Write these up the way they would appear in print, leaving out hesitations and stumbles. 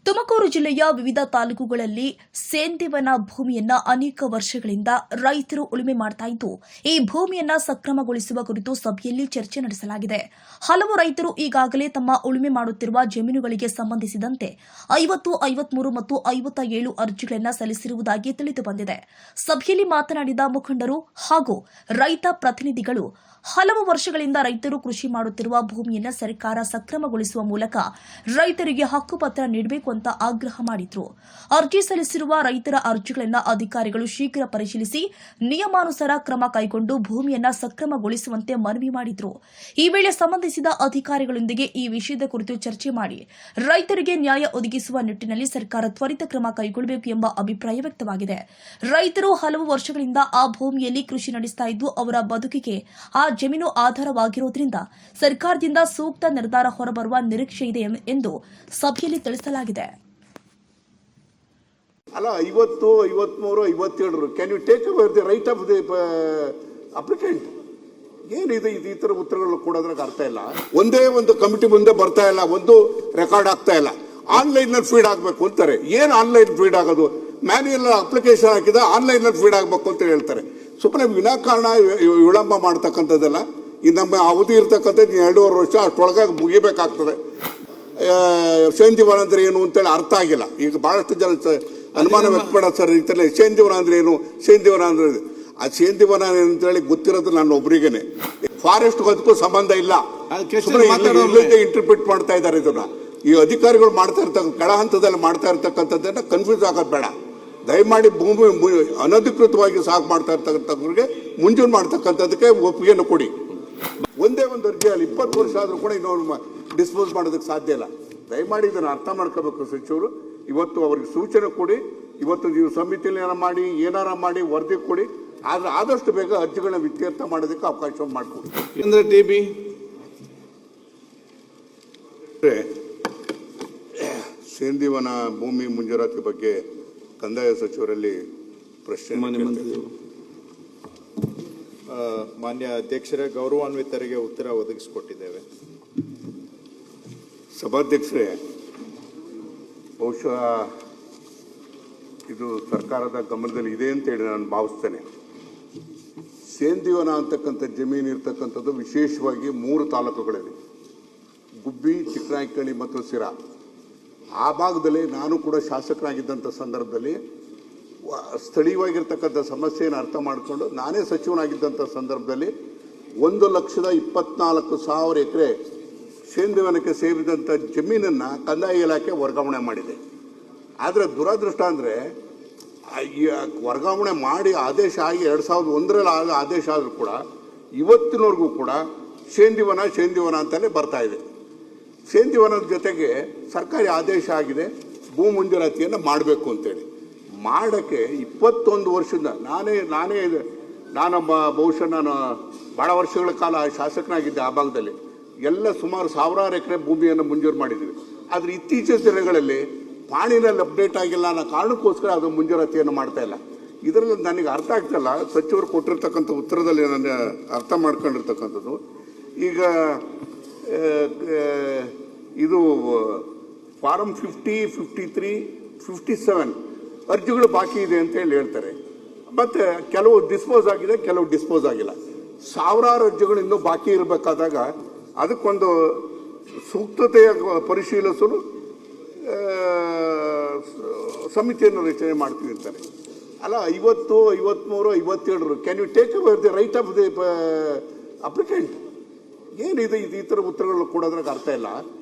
ತುಮಕೂರು ಜಿಲ್ಲೆಯ ವಿವಿಧ ತಾಲೂಕುಗಳಲ್ಲಿ ಸೇಂದಿವನ ಭೂಮಿಯನ್ನ ಅನೇಕ ವರ್ಷಗಳಿಂದ ರೈತರು ಉಳುಮೆ ಮಾಡ್ತಾ ಇದ್ದು, ಈ ಭೂಮಿಯನ್ನ ಸಕ್ರಮಗೊಳಿಸುವ ಕುರಿತು ಸಭೆಯಲ್ಲಿ ಚರ್ಚೆ ನಡೆಸಲಾಗಿದೆ. ಹಲವು ರೈತರು ಈಗಾಗಲೇ ತಮ್ಮ ಉಳುಮೆ ಮಾಡುತ್ತಿರುವ ಜಮೀನುಗಳಿಗೆ ಸಂಬಂಧಿಸಿದಂತೆ 50, 53 ಮತ್ತು 57 ಅರ್ಜಿಗಳನ್ನು ಸಲ್ಲಿಸಿರುವುದಾಗಿ ತಿಳಿದುಬಂದಿದೆ. ಸಭೆಯಲ್ಲಿ ಮಾತನಾಡಿದ ಮುಖಂಡರು ಹಾಗೂ ರೈತ ಪ್ರತಿನಿಧಿಗಳು, ಹಲವು ವರ್ಷಗಳಿಂದ ರೈತರು ಕೃಷಿ ಮಾಡುತ್ತಿರುವ ಭೂಮಿಯನ್ನು ಸರ್ಕಾರ ಸಕ್ರಮಗೊಳಿಸುವ ಮೂಲಕ ರೈತರಿಗೆ ಹಕ್ಕುಪತ್ರ ನೀಡಬೇಕು ಅಂತ ಆಗ್ರಹ ಮಾಡಿದ್ರು. ಅರ್ಜಿ ಸಲ್ಲಿಸಿರುವ ರೈತರ ಅರ್ಜಿಗಳನ್ನು ಅಧಿಕಾರಿಗಳು ಶೀಘ್ರ ಪರಿಶೀಲಿಸಿ ನಿಯಮಾನುಸಾರ ಕ್ರಮ ಕೈಗೊಂಡು ಭೂಮಿಯನ್ನು ಸಕ್ರಮಗೊಳಿಸುವಂತೆ ಮನವಿ ಮಾಡಿದ್ರು. ಈ ವೇಳೆ ಸಂಬಂಧಿಸಿದ ಅಧಿಕಾರಿಗಳೊಂದಿಗೆ ಈ ವಿಷಯದ ಕುರಿತು ಚರ್ಚೆ ಮಾಡಿ ರೈತರಿಗೆ ನ್ಯಾಯ ಒದಗಿಸುವ ನಿಟ್ಟಿನಲ್ಲಿ ಸರ್ಕಾರ ತ್ವರಿತ ಕ್ರಮ ಕೈಗೊಳ್ಳಬೇಕು ಎಂಬ ಅಭಿಪ್ರಾಯ ವ್ಯಕ್ತವಾಗಿದೆ. ರೈತರು ಹಲವು ವರ್ಷಗಳಿಂದ ಆ ಭೂಮಿಯಲ್ಲಿ ಕೃಷಿ ನಡೆಸ್ತಾ ಇದ್ದು, ಅವರ ಬದುಕಿಗೆ ಆ ಜಮೀನು ಆಧಾರವಾಗಿರುವುದರಿಂದ ಸರ್ಕಾರದಿಂದ ಸೂಕ್ತ ನಿರ್ಧಾರ ಹೊರಬರುವ ನಿರೀಕ್ಷೆ ಇದೆ ಎಂದು ಸಭೆಯಲ್ಲಿ ತಿಳಿಸಲಾಗಿದೆ. ಅಲ್ಲ 50, 53, 57 can you take over the right of the applicant? ಏನಿದೆ ಈ ತರ ಉತ್ತರಗಳು ಕೊಡೋದ್ರಾಗ ಅರ್ಥ ಇಲ್ಲ. ಒಂದೇ ಒಂದು ಕಮಿಟಿ ಮುಂದೆ ಬರ್ತಾ ಇಲ್ಲ, ಒಂದು ರೆಕಾರ್ಡ್ ಆಗ್ತಾ ಇಲ್ಲ. ಆನ್ಲೈನ್ ನಲ್ಲಿ ಫೀಡ್ ಆಗಬೇಕು ಅಂತಾರೆ. ಏನ್ ಆನ್ಲೈನ್ ಫೀಡ್ ಆಗೋದು? ಮ್ಯಾನ್ಯುಯಲ್ ಅಪ್ಲಿಕೇಶನ್ ಹಾಕಿದ ಆನ್ಲೈನ್ ನಲ್ಲಿ ಫೀಡ್ ಆಗಬೇಕು ಅಂತ ಹೇಳ್ತಾರೆ. ಸುಮ್ಮನೆ ವಿನಾಕಾರಣ ವಿಳಂಬ ಮಾಡ್ತಕ್ಕಂಥದ್ದೆಲ್ಲ. ಈ ನಮ್ಮ ಅವಧಿ ಇರ್ತಕ್ಕಂಥದ್ದು 2.5 ವರ್ಷ ಅಷ್ಟೊಳಗೆ ಮುಗಿಬೇಕಾಗ್ತದೆ. ಸೇಂದಿವನ ಅಂದ್ರೆ ಏನು ಅಂತೇಳಿ ಅರ್ಥ ಆಗಿಲ್ಲ. ಈಗ ಬಹಳಷ್ಟು ಜನ ಅನುಮಾನ ವ್ಯಕ್ತಪಡ ಸರ್ ಇಂತಲೇ ಸೇಂದಿವನ ಅಂದ್ರೆ ಏನು, ಸೇಂದಿವನ ಅಂದ್ರೆ ಆ ಸೇಂದಿವನ ಅಂತೇಳಿ ಗೊತ್ತಿರೋದು ನನ್ನ ಒಬ್ಬರಿಗೇನೆ. ಫಾರೆಸ್ಟ್ ಅದಕ್ಕೂ ಸಂಬಂಧ ಇಲ್ಲ. ಇಂಟರ್ಪ್ರಿಟ್ ಮಾಡ್ತಾ ಇದ್ದಾರೆ ಇದನ್ನ. ಈ ಅಧಿಕಾರಿಗಳು ಮಾಡ್ತಾ ಇರ್ತಕ್ಕ ಕೆಳ ಹಂತದಲ್ಲಿ ಮಾಡ್ತಾ ಇರ್ತಕ್ಕಂಥದ್ದನ್ನ ಕನ್ಫ್ಯೂಸ್ ಆಗೋದು ಬೇಡ. ದಯಮಾಡಿ ಭೂಮಿ ಅನಧಿಕೃತವಾಗಿ ಸಾಕು ಮಾಡ್ತಾ ಇರ್ತಕ್ಕಂಥವ್ರಿಗೆ ಮುಂಜೂರು ಮಾಡ್ತಕ್ಕಂಥದಕ್ಕೆ ಒಪ್ಪಿಗೆಯನ್ನು ಕೊಡಿ. ಒಂದೇ ಒಂದು ಅರ್ಜಿಯಲ್ಲಿ 20 ವರ್ಷ ಆದ್ರೂ ಕೂಡ ಇನ್ನೊಂದು ಡಿಸ್ಪೋಸ್ ಮಾಡೋದಕ್ಕೆ ಸಾಧ್ಯ ಇಲ್ಲ. ದಯಮಾಡಿ ಇದನ್ನು ಅರ್ಥ ಮಾಡ್ಕೋಬೇಕು ಸಚಿವರು. ಇವತ್ತು ಅವ್ರಿಗೆ ಸೂಚನೆ ಕೊಡಿ. ಇವತ್ತು ನೀವು ಸಮಿತಿಯಲ್ಲಿ ಏನಾರ ಮಾಡಿ ವರದಿ ಕೊಡಿ. ಆದ್ರೆ ಆದಷ್ಟು ಬೇಗ ಅರ್ಜಿಗಳನ್ನ ಇತ್ಯರ್ಥ ಮಾಡೋದಕ್ಕೆ ಅವಕಾಶ ಮಾಡಿಕೊಡಿ. ಅಂದ್ರೆ ಟಿಬಿ ಸೇಂದಿವನ ಭೂಮಿ ಮಂಜೂರಾತಿ ಬಗ್ಗೆ ಕಂದಾಯ ಸಚಿವರಲ್ಲಿ ಪ್ರಶ್ನೆ. ಮಾನ್ಯ ಅಧ್ಯಕ್ಷರೇ, ಗೌರವಾನ್ವಿತರಿಗೆ ಉತ್ತರ ಒದಗಿಸಿಕೊಟ್ಟಿದ್ದೇವೆ. ಸಭಾಧ್ಯಕ್ಷರೇ, ಬಹುಶಃ ಇದು ಸರ್ಕಾರದ ಗಮನದಲ್ಲಿ ಇದೆ ಅಂತ ಹೇಳಿ ನಾನು ಭಾವಿಸ್ತೇನೆ. ಸೇಂದಿವನ ಅಂತಕ್ಕಂಥ ಜಮೀನು ಇರ್ತಕ್ಕಂಥದ್ದು ವಿಶೇಷವಾಗಿ 3 ತಾಲೂಕುಗಳಲ್ಲಿ, ಗುಬ್ಬಿ, ಚಿಕ್ಕನಾಯಕನಹಳ್ಳಿ ಮತ್ತು ಸಿರಾ. ಆ ಭಾಗದಲ್ಲಿ ನಾನು ಕೂಡ ಶಾಸಕರಾಗಿದ್ದಂಥ ಸಂದರ್ಭದಲ್ಲಿ ಸ್ಥಳೀಯವಾಗಿರ್ತಕ್ಕಂಥ ಸಮಸ್ಯೆಯನ್ನು ಅರ್ಥ ಮಾಡಿಕೊಂಡು ನಾನೇ ಸಚಿವನಾಗಿದ್ದಂಥ ಸಂದರ್ಭದಲ್ಲಿ 1,24,000 ಎಕರೆ ಸೇಂದಿವನಕ್ಕೆ ಸೇರಿದಂಥ ಜಮೀನನ್ನು ಕಂದಾಯ ಇಲಾಖೆ ವರ್ಗಾವಣೆ ಮಾಡಿದೆ. ಆದರೆ ದುರದೃಷ್ಟ ಅಂದರೆ ವರ್ಗಾವಣೆ ಮಾಡಿ ಆದೇಶ ಆಗಿ 2001ರಲ್ಲಿ ಆದೇಶ ಆದರೂ ಕೂಡ ಇವತ್ತಿನವರೆಗೂ ಕೂಡ ಸೇಂದಿವನ ಅಂತಲೇ ಬರ್ತಾ ಇದೆ. ಸೇಂದಿವನದ ಜೊತೆಗೆ ಸರ್ಕಾರಿ ಆದೇಶ ಆಗಿದೆ, ಭೂ ಮಂಜೂರಾತಿಯನ್ನು ಮಾಡಬೇಕು ಅಂತೇಳಿ. ಮಾಡೋಕ್ಕೆ 21 ವರ್ಷದಿಂದ ನಾನು ಬಹುಶಃ ಭಾಳ ವರ್ಷಗಳ ಕಾಲ ಶಾಸಕನಾಗಿದ್ದೆ. ಆ ಭಾಗದಲ್ಲಿ ಎಲ್ಲ ಸುಮಾರು 1000 ಎಕರೆ ಭೂಮಿಯನ್ನು ಮಂಜೂರು ಮಾಡಿದ್ವಿ. ಆದರೆ ಇತ್ತೀಚಿನ ದಿನಗಳಲ್ಲಿ ಪಾಣಿನಲ್ಲಿ ಅಪ್ಡೇಟ್ ಆಗಿಲ್ಲ ಅನ್ನೋ ಕಾರಣಕ್ಕೋಸ್ಕರ ಅದು ಮಂಜೂರಾತಿಯನ್ನು ಮಾಡ್ತಾ ಇಲ್ಲ. ಇದರಲ್ಲಿ ನನಗೆ ಅರ್ಥ ಆಗ್ತಿಲ್ಲ. ಸಚಿವರು ಕೊಟ್ಟಿರ್ತಕ್ಕಂಥ ಉತ್ತರದಲ್ಲಿ ನಾನು ಅರ್ಥ ಮಾಡ್ಕೊಂಡಿರ್ತಕ್ಕಂಥದ್ದು, ಈಗ ಇದು ಫಾರಂ 50, 53, 57 ಅರ್ಜಿಗಳು ಬಾಕಿ ಇದೆ ಅಂತ ಹೇಳ್ತಾರೆ. ಮತ್ತೆ ಕೆಲವು ಡಿಸ್ಪೋಸ್ ಆಗಿದೆ, ಕೆಲವು ಡಿಸ್ಪೋಸ್ ಆಗಿಲ್ಲ. 1000 ಅರ್ಜಿಗಳು ಇನ್ನೂ ಬಾಕಿ ಇರಬೇಕಾದಾಗ ಅದಕ್ಕೊಂದು ಸೂಕ್ತತೆಯ ಪರಿಶೀಲಿಸಲು ಸಮಿತಿಯನ್ನು ರಚನೆ ಮಾಡ್ತೀವಿ ಅಂತಾರೆ. ಅಲ್ಲ 50, 53, 57 can you take over the right of the applicant? ಏನಿದೆ ಈ ತರ ಉತ್ತರಗಳು ಕೊಡೋದ್ರಾಗ ಅರ್ಥ ಇಲ್ಲ.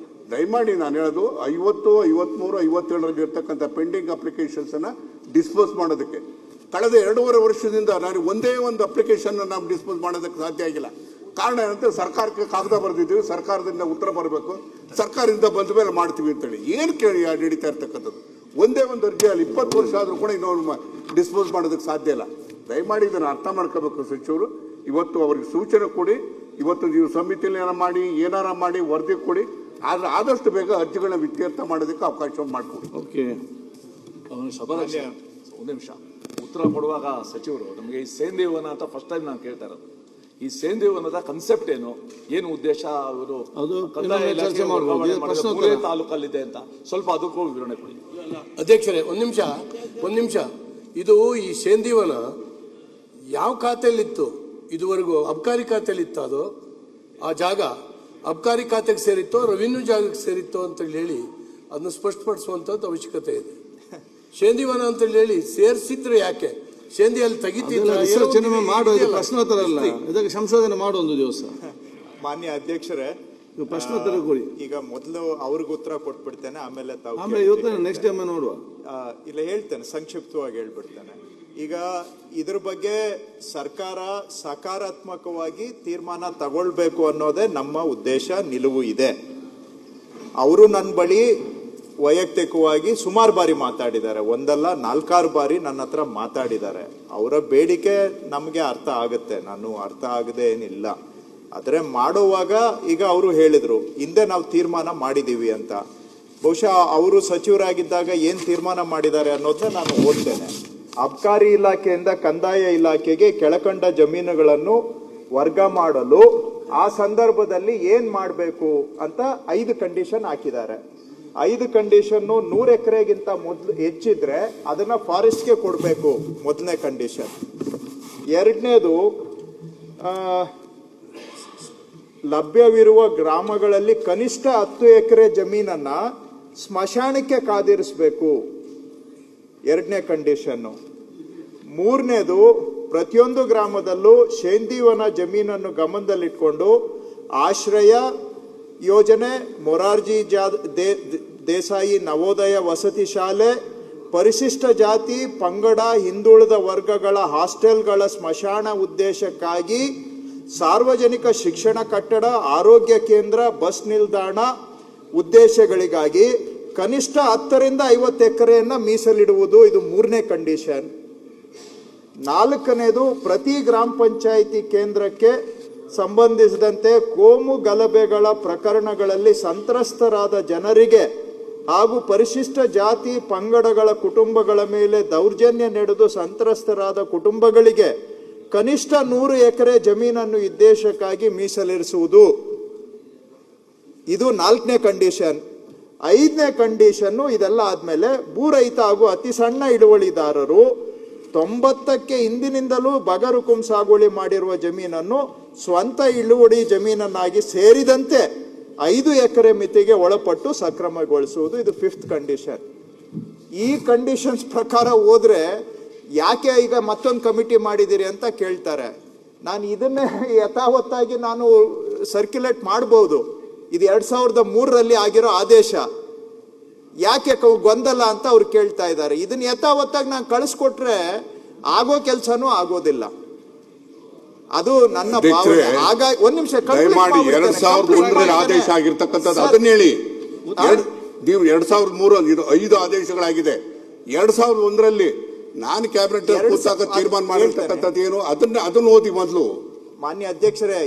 ದಯಮಾಡಿ ನಾನು ಹೇಳೋದು 50, 53, 57ರಲ್ಲಿ ಇರ್ತಕ್ಕಂಥ ಪೆಂಡಿಂಗ್ ಅಪ್ಲಿಕೇಶನ್ಸ್ ಅನ್ನ ಡಿಸ್ಪೋಸ್ ಮಾಡೋದಕ್ಕೆ ಕಳೆದ 2.5 ವರ್ಷದಿಂದ ನಾನು ಒಂದೇ ಒಂದು ಅಪ್ಲಿಕೇಶನ್ ನಾವು ಡಿಸ್ಪೋಸ್ ಮಾಡೋದಕ್ಕೆ ಸಾಧ್ಯ ಆಗಿಲ್ಲ. ಕಾರಣ ಏನಂತ, ಸರ್ಕಾರಕ್ಕೆ ಕಾಗದ ಬರೆದಿದ್ದೀವಿ, ಸರ್ಕಾರದಿಂದ ಉತ್ತರ ಬರಬೇಕು, ಸರ್ಕಾರದಿಂದ ಬಂದ ಮೇಲೆ ಮಾಡ್ತೀವಿ ಅಂತೇಳಿ. ಏನು ಕೇಳಿ ನಡೀತಾ ಇರ್ತಕ್ಕಂಥದ್ದು? ಒಂದೇ ಒಂದು ಅರ್ಜಿಯಲ್ಲಿ 20 ವರ್ಷ ಆದರೂ ಕೂಡ ಇನ್ನೊಂದು ಡಿಸ್ಪೋಸ್ ಮಾಡೋದಕ್ಕೆ ಸಾಧ್ಯ ಇಲ್ಲ. ದಯಮಾಡಿ ಇದನ್ನು ಅರ್ಥ ಮಾಡ್ಕೋಬೇಕು ಸಚಿವರು. ಇವತ್ತು ಅವ್ರಿಗೆ ಸೂಚನೆ ಕೊಡಿ. ಇವತ್ತು ನೀವು ಸಮಿತಿಯಲ್ಲಿ ಏನಾರ ಮಾಡಿ ವರದಿ ಕೊಡಿ. ಆದ್ರೆ ಆದಷ್ಟು ಬೇಗ ಅರ್ಜಿಗಳನ್ನ ಇತ್ಯರ್ಥ ಮಾಡೋದಕ್ಕೆ ಅವಕಾಶ ಮಾಡಿಕೊಡಿ. ಓಕೆ, ಸಭಾಧ್ಯಕ್ಷ ಒಂದು ನಿಮಿಷ. ಉತ್ತರ ಕೊಡುವಾಗ ಸಚಿವರು ನಮಗೆ ಈ ಸೇಂದಿವನ ಅಂತ ಫಸ್ಟ್ ಟೈಮ್ ನಾನು ಕೇಳ್ತಾ ಇರೋದು. ಈ ಸೇಂದಿವನದ ಕನ್ಸೆಪ್ಟ್ ಏನು ಉದ್ದೇಶ, ಅವರು ಅದು ಕಂದಾಯ ಇನ್ನೊಮ್ಮೆ ಇಲಾಖೆ ಚರ್ಚೆ ಮಾಡ್ಬೋದು. ವರ್ಗಾವಣೆ ಇದು ಮಾಡಿದ ಪ್ರಶ್ನೋತ್ತರ. ಮೂರೇ ತಾಲೂಕಲ್ಲಿದೆ ಅಂತ ಸ್ವಲ್ಪ ಅದಕ್ಕೂ ವಿವರಣೆ ಕೊಡಿ. ಅಧ್ಯಕ್ಷರೇ ಒಂದ್ ನಿಮಿಷ ಇದು ಈ ಸೇಂದಿವನ ಯಾವ ಖಾತೆಯಲ್ಲಿತ್ತು ಇದುವರೆಗೂ? ಅಬ್ಕಾರಿ ಖಾತೆಯಲ್ಲಿತ್ತು ಅದು? ಆ ಜಾಗ ಅಬ್ಕಾರಿ ಖಾತೆಗೆ ಸೇರಿತ್ತೋ ರೆವಿನ್ಯೂ ಜಾಗಕ್ಕೆ ಸೇರಿತ್ತೋ ಅಂತ ಹೇಳಿ ಅದನ್ನ ಸ್ಪಷ್ಟಪಡಿಸುವಂತದ್ದು ಅವಶ್ಯಕತೆ ಇದೆ. ಸೇಂದಿವನ ಅಂತ ಹೇಳಿ ಸೇರಿಸಿದ್ರೆ ಯಾಕೆ ಸೇಂದಿಯಲ್ಲಿ ತೆಗಿತಿಲ್ಲ ಮಾಡೋದು ಪ್ರಶ್ನೋತ್ತರ ಅಲ್ಲ, ಇದಕ್ಕೆ ಸಂಶೋಧನೆ ಮಾಡೋ ಒಂದು ದಿವಸ. ಮಾನ್ಯ ಅಧ್ಯಕ್ಷರೇ, ಪ್ರಶ್ನೋತ್ತರ ಕೊಡಿ. ಈಗ ಮೊದಲು ಅವ್ರಿಗೆ ಉತ್ತರ ಕೊಟ್ಬಿಡ್ತೇನೆ, ಆಮೇಲೆ ತಾವು ಆಮೇಲೆ ಇವತ್ತು ನೆಕ್ಸ್ಟ್ ಟೈಮ್ ನೋಡುವ. ಇಲ್ಲ ಹೇಳ್ತೇನೆ, ಸಂಕ್ಷಿಪ್ತವಾಗಿ ಹೇಳ್ಬಿಡ್ತೇನೆ. ಈಗ ಇದ್ರ ಬಗ್ಗೆ ಸರ್ಕಾರ ಸಕಾರಾತ್ಮಕವಾಗಿ ತೀರ್ಮಾನ ತಗೊಳ್ಬೇಕು ಅನ್ನೋದೇ ನಮ್ಮ ಉದ್ದೇಶ, ನಿಲುವು ಇದೆ. ಅವರು ನನ್ನ ಬಳಿ ವೈಯಕ್ತಿಕವಾಗಿ ಸುಮಾರು ಬಾರಿ ಮಾತಾಡಿದ್ದಾರೆ, ಒಂದಲ್ಲ 4-6 ಬಾರಿ ನನ್ನ ಹತ್ರ ಮಾತಾಡಿದ್ದಾರೆ. ಅವರ ಬೇಡಿಕೆ ನಮಗೆ ಅರ್ಥ ಆಗುತ್ತೆ, ನಾನು ಅರ್ಥ ಆಗದೆ ಏನಿಲ್ಲ. ಆದರೆ ಮಾಡುವಾಗ ಈಗ ಅವರು ಹೇಳಿದ್ರು ಹಿಂದೆ ನಾವು ತೀರ್ಮಾನ ಮಾಡಿದೀವಿ ಅಂತ. ಬಹುಶಃ ಅವರು ಸಚಿವರಾಗಿದ್ದಾಗ ಏನ್ ತೀರ್ಮಾನ ಮಾಡಿದ್ದಾರೆ ಅನ್ನೋದನ್ನ ನಾನು ಓದ್ತೇನೆ. ಅಬ್ಕಾರಿ ಇಲಾಖೆಯಿಂದ ಕಂದಾಯ ಇಲಾಖೆಗೆ ಕೆಳಕಂಡ ಜಮೀನುಗಳನ್ನು ವರ್ಗ ಮಾಡಲು ಆ ಸಂದರ್ಭದಲ್ಲಿ ಏನ್ ಮಾಡಬೇಕು ಅಂತ 5 ಕಂಡೀಷನ್ ಹಾಕಿದ್ದಾರೆ. 5 ಕಂಡೀಷನ್ 100 ಎಕರೆಗಿಂತ ಮೊದಲು ಹೆಚ್ಚಿದ್ರೆ ಅದನ್ನ ಫಾರೆಸ್ಟ್ಗೆ ಕೊಡಬೇಕು, ಮೊದಲನೇ ಕಂಡೀಷನ್. ಎರಡನೇದು, ಲಭ್ಯವಿರುವ ಗ್ರಾಮಗಳಲ್ಲಿ ಕನಿಷ್ಠ 10 ಎಕರೆ ಜಮೀನನ್ನ ಸ್ಮಶಾನಕ್ಕೆ ಕಾದಿರಿಸಬೇಕು, 2ನೇ ಕಂಡೀಷನ್ನು. 3ನೇದು, ಪ್ರತಿಯೊಂದು ಗ್ರಾಮದಲ್ಲೂ ಸೇಂದಿವನ ಜಮೀನನ್ನು ಗಮನದಲ್ಲಿಟ್ಕೊಂಡು ಆಶ್ರಯ ಯೋಜನೆ, ಮೊರಾರ್ಜಿ ದೇಸಾಯಿ ನವೋದಯ ವಸತಿ ಶಾಲೆ, ಪರಿಶಿಷ್ಟ ಜಾತಿ ಪಂಗಡ ಹಿಂದುಳಿದ ವರ್ಗಗಳ ಹಾಸ್ಟೆಲ್ಗಳ ಸ್ಮಶಾನ ಉದ್ದೇಶಕ್ಕಾಗಿ ಸಾರ್ವಜನಿಕ ಶಿಕ್ಷಣ ಕಟ್ಟಡ, ಆರೋಗ್ಯ ಕೇಂದ್ರ, ಬಸ್ ನಿಲ್ದಾಣ ಉದ್ದೇಶಗಳಿಗಾಗಿ ಕನಿಷ್ಠ 10ರಿಂದ 50 ಎಕರೆಯನ್ನ ಮೀಸಲಿಡುವುದು, ಇದು 3ನೇ ಕಂಡೀಷನ್. 4ನೇದು, ಪ್ರತಿ ಗ್ರಾಮ ಪಂಚಾಯಿತಿ ಕೇಂದ್ರಕ್ಕೆ ಸಂಬಂಧಿಸಿದಂತೆ ಕೋಮು ಗಲಭೆಗಳ ಪ್ರಕರಣಗಳಲ್ಲಿ ಸಂತ್ರಸ್ತರಾದ ಜನರಿಗೆ ಹಾಗೂ ಪರಿಶಿಷ್ಟ ಜಾತಿ ಪಂಗಡಗಳ ಕುಟುಂಬಗಳ ಮೇಲೆ ದೌರ್ಜನ್ಯ ನಡೆದು ಸಂತ್ರಸ್ತರಾದ ಕುಟುಂಬಗಳಿಗೆ ಕನಿಷ್ಠ 100 ಎಕರೆ ಜಮೀನನ್ನು ಉದ್ದೇಶಕ್ಕಾಗಿ ಮೀಸಲಿರಿಸುವುದು, ಇದು 4ನೇ ಕಂಡೀಷನ್. 5ನೇ ಕಂಡೀಷನ್ನು, ಇದೆಲ್ಲ ಆದ್ಮೇಲೆ ಭೂರಹಿತ ಹಾಗೂ ಅತಿ ಸಣ್ಣ ಹಿಡುವಳಿದಾರರು 90ಕ್ಕೆ ಹಿಂದಿನಿಂದಲೂ ಬಗರುಕುಂ ಸಾಗುವಳಿ ಮಾಡಿರುವ ಜಮೀನನ್ನು ಸ್ವಂತ ಇಳುವಳಿ ಜಮೀನನ್ನಾಗಿ ಸೇರಿದಂತೆ 5 ಎಕರೆ ಮಿತಿಗೆ ಒಳಪಟ್ಟು ಸಕ್ರಮಗೊಳಿಸುವುದು, ಇದು 5th ಕಂಡೀಷನ್. ಈ ಕಂಡೀಷನ್ಸ್ ಪ್ರಕಾರ ಹೋದ್ರೆ ಯಾಕೆ ಈಗ ಮತ್ತೊಂದು ಕಮಿಟಿ ಮಾಡಿದಿರಿ ಅಂತ ಕೇಳ್ತಾರೆ. ನಾನು ಇದನ್ನೇ ಯಥಾವತ್ತಾಗಿ ನಾನು ಸರ್ಕ್ಯುಲೇಟ್ ಮಾಡಬಹುದು. ಇದು 2003ರಲ್ಲಿ ಆಗಿರೋ ಆದೇಶ, ಯಾಕೆ ಗೊಂದಲ ಅಂತ ಅವ್ರು ಕೇಳ್ತಾ ಇದ್ದಾರೆ. ಇದನ್ನ ಯಥಾವತ್ತಾಗಿ ನಾನು ಕಳಿಸ್ಕೊಟ್ರೆ ಆಗೋ ಕೆಲಸನೂ ಆಗೋದಿಲ್ಲ. ಅದು ನನ್ನ ಭಾವನೆ. ಹಾಗಾಗಿ ಒಂದ್ ನಿಮಿಷ, ದಯಮಾಡಿ 2001ರಲ್ಲಿ ಆದೇಶ ಆಗಿರ್ತಕ್ಕಂಥದ್ದು ಅದನ್ನ ಹೇಳಿ. 2003 5 ಆದೇಶಗಳಾಗಿದೆ. 2001ರಲ್ಲಿ ನಾನು ಕ್ಯಾಬಿನೆಟ್ ಕೂತಾಗ ತೀರ್ಮಾನ ಮಾಡಿರ್ತಕ್ಕಂಥದ್ದು ಏನು ಅದನ್ನ ಓದಿ ಮೊದಲು. ಮಾನ್ಯ ಅಧ್ಯಕ್ಷರೇ,